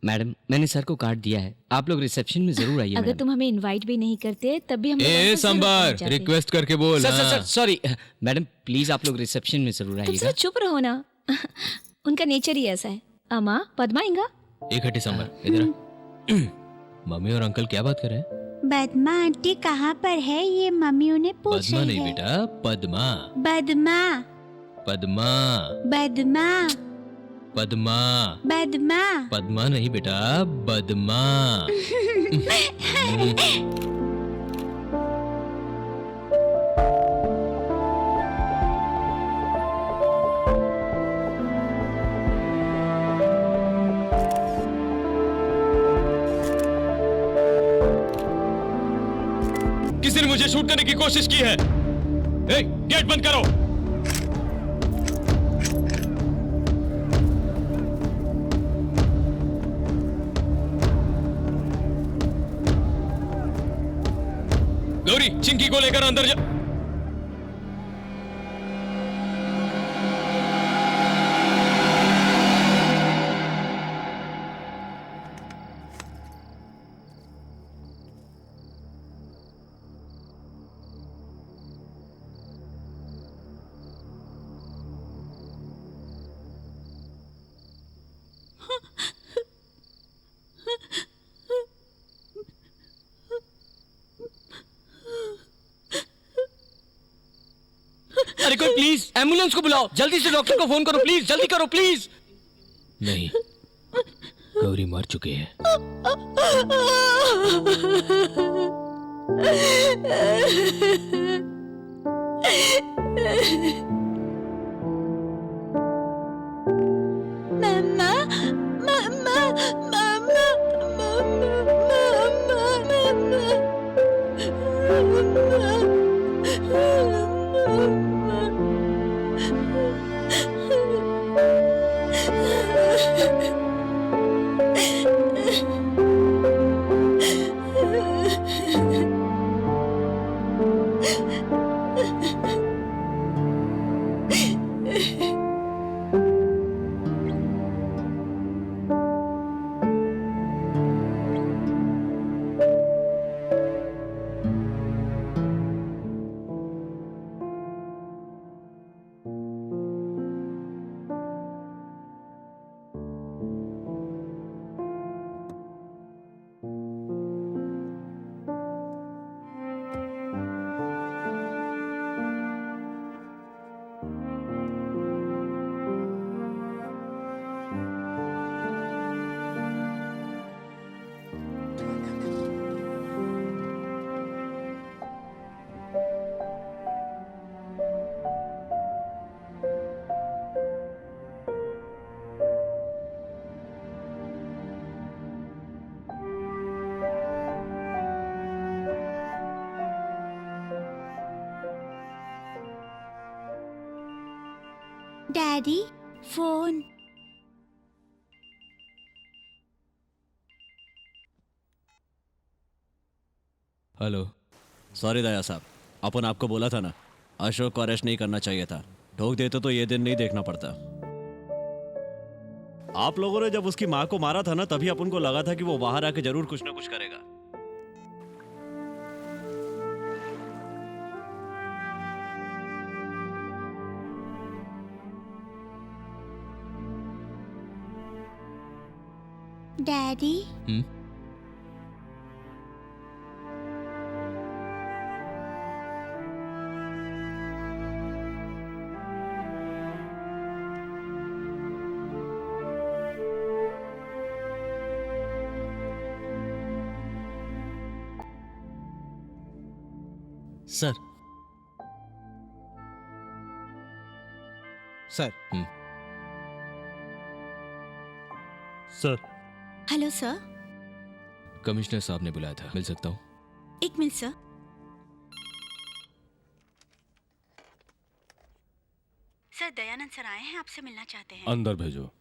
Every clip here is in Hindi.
मैडम मैंने सर को कार्ड दिया है, आप लोग रिसेप्शन में जरूर आइए। अगर तुम हमें इनवाइट भी नहीं करते तब भी हम लोग ए आपको जरूर संबर, पहुंच जाते। रिक्वेस्ट करके बोल। सर सर हाँ। सर सॉरी मैडम, प्लीज आप लोग रिसेप्शन में जरूर तुम आइएगा। सब चुप रहो ना। उनका नेचर ही ऐसा है। अम्मा, पद्मा, इंगा। एक हटी संबर, इधर आ। मम्मी और अंकल क्या बात कर रहे हैं? बदमा आंटी कहाँ पर है ये मम्मी उन्हें पूछ पद्मा रही नहीं है। बेटा, पद्मा। बदमा पद्मा। बदमा पद्मा। बदमा। पद्मा नहीं बेटा, बदमा। किसी ने मुझे शूट करने की कोशिश की है। ए, गेट बंद करो। गौरी, चिंकी को लेकर अंदर जा। अरे कोई प्लीज एम्बुलेंस को बुलाओ, जल्दी से डॉक्टर को फोन करो, प्लीज जल्दी करो प्लीज। नहीं, गौरी मर चुकी है। मम्मा मम्मा मम्मा डैडी फोन। हेलो। सॉरी दया साहब, अपन आपको बोला था ना, अशोक को अरेस्ट नहीं करना चाहिए था। ठोक देते तो ये दिन नहीं देखना पड़ता। आप लोगों ने जब उसकी माँ को मारा था ना, तभी अपन को लगा था कि वो बाहर आके जरूर कुछ ना कुछ करेगा। Daddy sir sir sir, hello sir. Commissioner साहब ने बुलाया था, मिल सकता हूँ? एक minute sir. Sir Dayanand sir आए हैं, आपसे मिलना चाहते हैं। अंदर भेजो।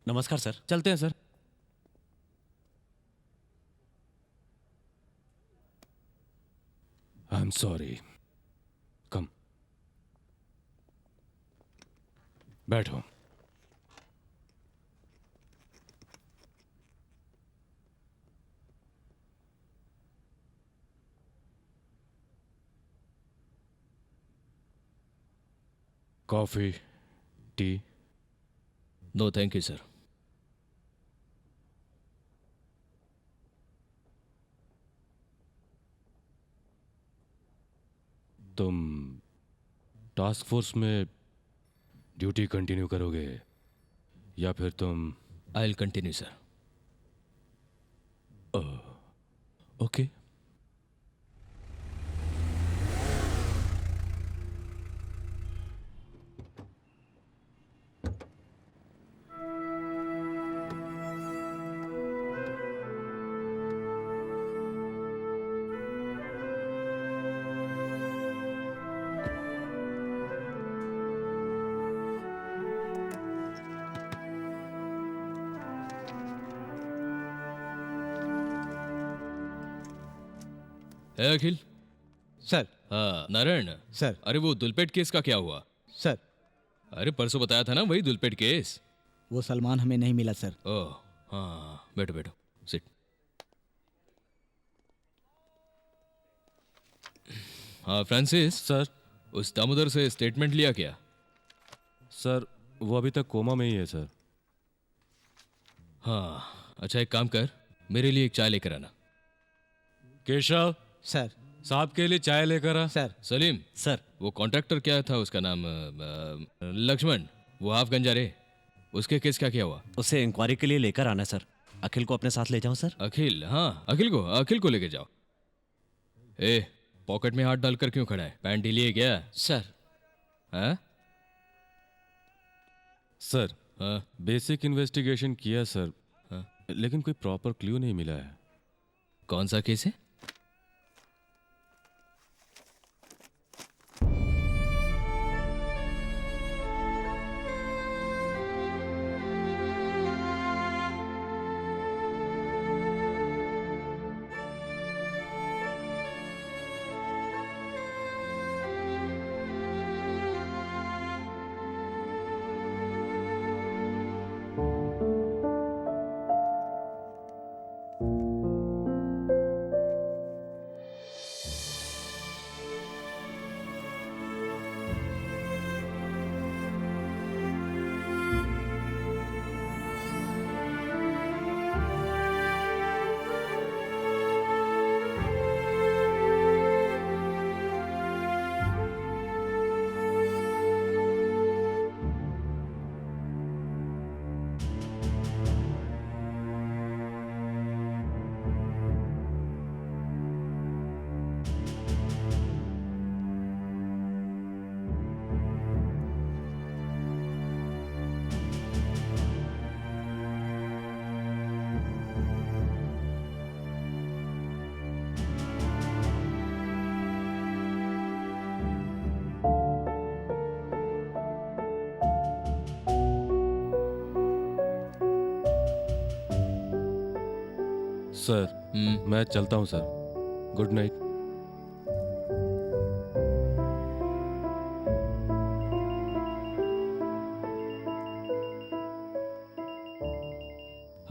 नमस्कार सर। चलते हैं sir. I am sorry. Come बैठो। Coffee, tea? No thank you sir. तुम टास्क फोर्स में ड्यूटी कंटिन्यू करोगे या फिर तुम? I will continue sir. Okay. है अखिल? सर। हाँ नारायण सर। अरे वो दुलपेट केस का क्या हुआ? सर, अरे परसों बताया था ना वही दुलपेट केस। वो सलमान हमें नहीं मिला सर। ओह हाँ, बैठो बैठो, सिट। हाँ फ्रांसिस। सर। उस दामोदर से स्टेटमेंट लिया क्या? सर वो अभी तक कोमा में ही है सर। हाँ अच्छा, एक काम कर, मेरे लिए एक चाय लेकर आना। केशव, सर। साहब के लिए चाय लेकर आ। सर। सलीम। सर। वो कॉन्ट्रैक्टर क्या था उसका नाम? लक्ष्मण, वो हाफ गंजारे, उसके केस क्या हुआ? उसे इंक्वायरी के लिए लेकर आना सर। अखिल को अपने साथ ले जाऊं सर? अखिल? हाँ अखिल को लेके जाओ। ए पॉकेट में हाथ डालकर क्यों खड़ा है? पैंट ढीली है क्या? सर। हाँ सर हाँ बेसिक इन्वेस्टिगेशन किया सर, हाँ। लेकिन कोई प्रॉपर क्लू नहीं मिला है। कौन सा केस है? सर मैं चलता हूँ सर। Good night.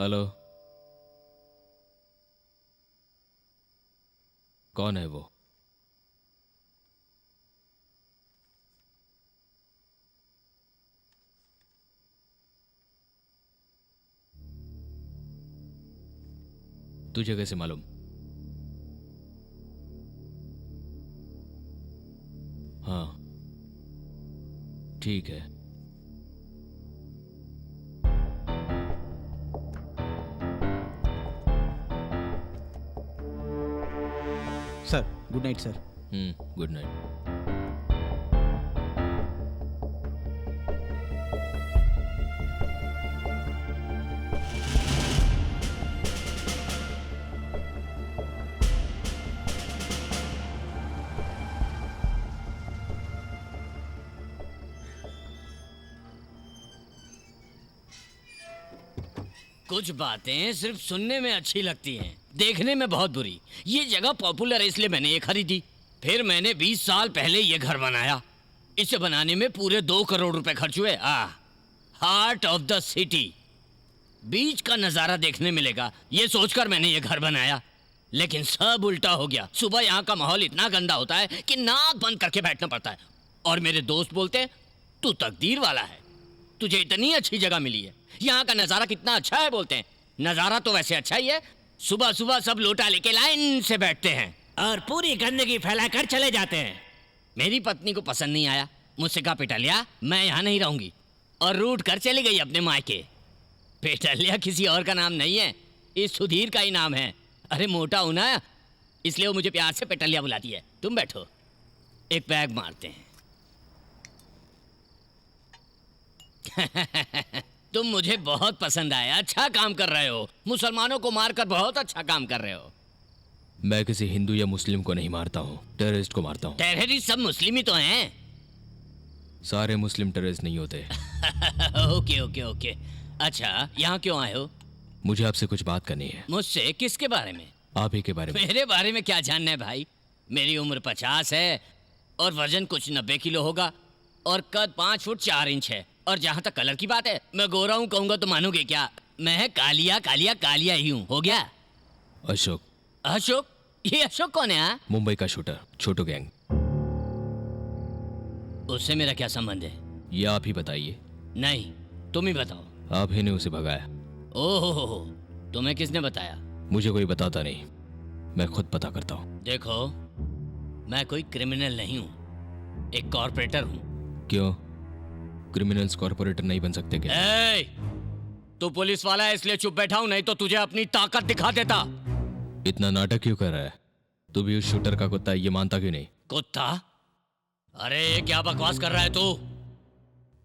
हेलो, कौन है वो? तुझे कैसे मालूम? हाँ ठीक है। Sir good night sir. Good night. कुछ बातें सिर्फ सुनने में अच्छी लगती हैं, देखने में बहुत बुरी। ये जगह पॉपुलर है इसलिए मैंने ये खरीदी। फिर मैंने 20 साल पहले ये घर बनाया। इसे बनाने में पूरे 2 करोड़ रुपए खर्च हुए। हार्ट ऑफ द सिटी, बीच का नजारा देखने मिलेगा, ये सोचकर मैंने ये घर बनाया। लेकिन सब उल्टा हो गया। सुबह यहाँ का माहौल इतना गंदा होता है कि नाक बंद करके बैठना पड़ता है। और मेरे दोस्त बोलते हैं तू तकदीर वाला है, तुझे इतनी अच्छी जगह मिली है। यहाँ का नजारा कितना अच्छा है बोलते हैं। नजारा तो वैसे अच्छा ही है। सुबह सुबह सब लोटा लेके लाइन से बैठते हैं और पूरी गंदगी फैलाकर चले जाते हैं। मेरी पत्नी को पसंद नहीं आया, मुझसे कहा पेटलिया मैं यहाँ नहीं रहूंगी, और रूठ कर चली गई अपने मायके। पेटलिया किसी और का नाम नहीं है, इस सुधीर का ही नाम है। अरे मोटा हूं ना, इसलिए वो मुझे प्यार से पेटलिया बुलाती है। तुम बैठो, एक पैग मारते हैं। तुम मुझे बहुत पसंद आए, अच्छा काम कर रहे हो। मुसलमानों को मारकर बहुत अच्छा काम कर रहे हो। मैं किसी हिंदू या मुस्लिम को नहीं मारता हूँ, टेररिस्ट को मारता हूँ। टेररिस्ट सब मुस्लिम ही तो हैं। सारे मुस्लिम टेररिस्ट नहीं होते। Okay okay okay. अच्छा, यहाँ क्यों आए हो? मुझे आपसे कुछ बात करनी है। मुझसे? किसके बारे में? आप ही के बारे में। मेरे बारे में क्या जानना है भाई? मेरी उम्र 50 है और वजन कुछ 90 किलो होगा और कद 5 फुट 4 इंच है। और जहाँ तक कलर की बात है, मैं गोरा हूँ कहूँगा तो मानोगे क्या? मैं कालिया कालिया कालिया ही हूँ। हो गया? अशोक। अशोक? ये अशोक कौन है? मुंबई का शूटर, छोटू गैंग। उससे मेरा क्या संबंध है? ये आप ही बताइए। नहीं, तुम ही बताओ। आप ही ने उसे भगाया। ओहो, तुम्हें किसने बताया? मुझे कोई बताता नहीं, मैं खुद पता करता हूँ। देखो, मैं कोई क्रिमिनल नहीं हूँ, एक कॉर्पोरेटर हूँ। क्यों? क्रिमिनल्स कॉर्पोरेटर नहीं बन सकते क्या? तू पुलिस वाला है इसलिए चुप बैठा हूँ, नहीं तो तुझे अपनी ताकत दिखा देता। इतना नाटक क्यों कर रहा है? तू भी उस शूटर का कुत्ता है, ये मानता क्यों नहीं? कुत्ता? अरे क्या बकवास कर रहा है तू?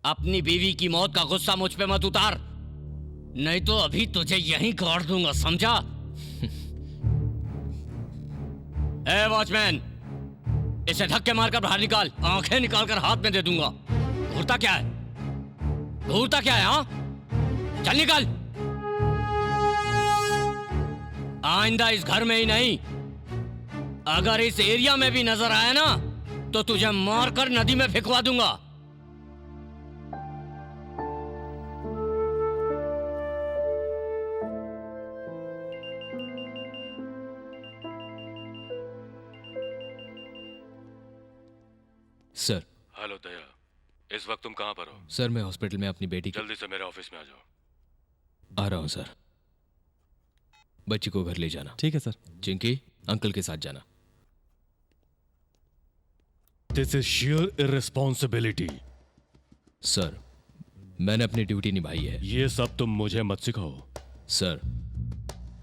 अपनी बीवी की मौत का गुस्सा मुझ पे मत उतार, नहीं तो अभी तुझे यहीं गाड़ दूंगा, समझा? ए वॉचमैन, इसे धक्के मारकर बाहर निकाल, आंखें निकालकर हाथ में दे दूंगा। घूरता क्या है? घूरता क्या है? हाँ, चल निकल। आइंदा इस घर में ही नहीं, अगर इस एरिया में भी नजर आया ना तो तुझे मारकर नदी में फेंकवा दूंगा। सर। हेलो दया, इस वक्त तुम कहाँ पर हो? सर मैं हॉस्पिटल में अपनी बेटी जल्दी से मेरे ऑफिस में आ जाओ। आ रहा हूँ सर। बच्ची को घर ले जाना। ठीक है सर। चिंकी, अंकल के साथ जाना। This is sheer irresponsibility। Sir मैंने अपनी ड्यूटी निभाई है। ये सब तुम मुझे मत सिखाओ। सर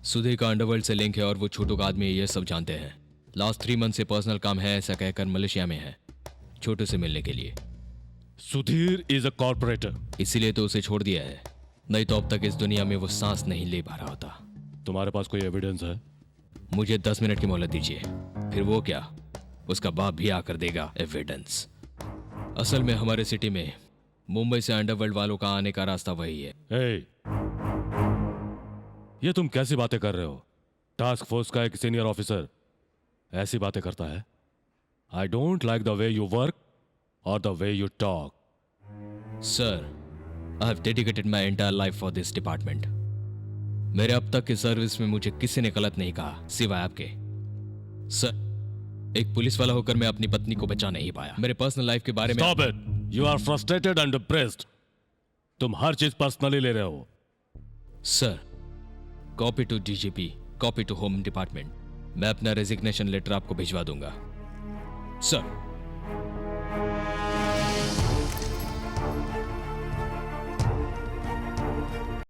सुधीर का अंडरवर्ल्ड से लिंक है और वो छोटू का आदमी है, ये सब जानते हैं। लास्ट 3 मंथ से पर्सनल काम है ऐसा कहकर मलेशिया में है छोटू से मिलने के लिए। Sudhir is a corporator. इसीलिए तो उसे छोड़ दिया है, नहीं तो अब तक इस दुनिया में वो सांस नहीं ले पा रहा होता। तुम्हारे पास कोई एविडेंस है? मुझे 10 मिनट की मोहलत दीजिए, फिर वो क्या, उसका बाप भी आकर देगा एविडेंस। असल में हमारे सिटी में मुंबई से अंडरवर्ल्ड वालों का आने का रास्ता वही है। hey, ये तुम कैसी बातें कर रहे हो? टास्क फोर्स का एक सीनियर ऑफिसर ऐसी बातें करता है? I don't like the way you work और the way you talk. Sir I have dedicated my entire life for this department. मेरे अब तक की सर्विस में मुझे किसी ने गलत नहीं कहा सिवाय आपके। सर एक पुलिस वाला होकर मैं अपनी पत्नी को बचा नहीं पाया। मेरे पर्सनल लाइफ के बारे में Stop it! You are frustrated and depressed. तुम हर चीज पर्सनली ले रहे हो। Sir copy to DGP, copy to home department. मैं अपना रेजिग्नेशन लेटर आपको भिजवा दूंगा। सर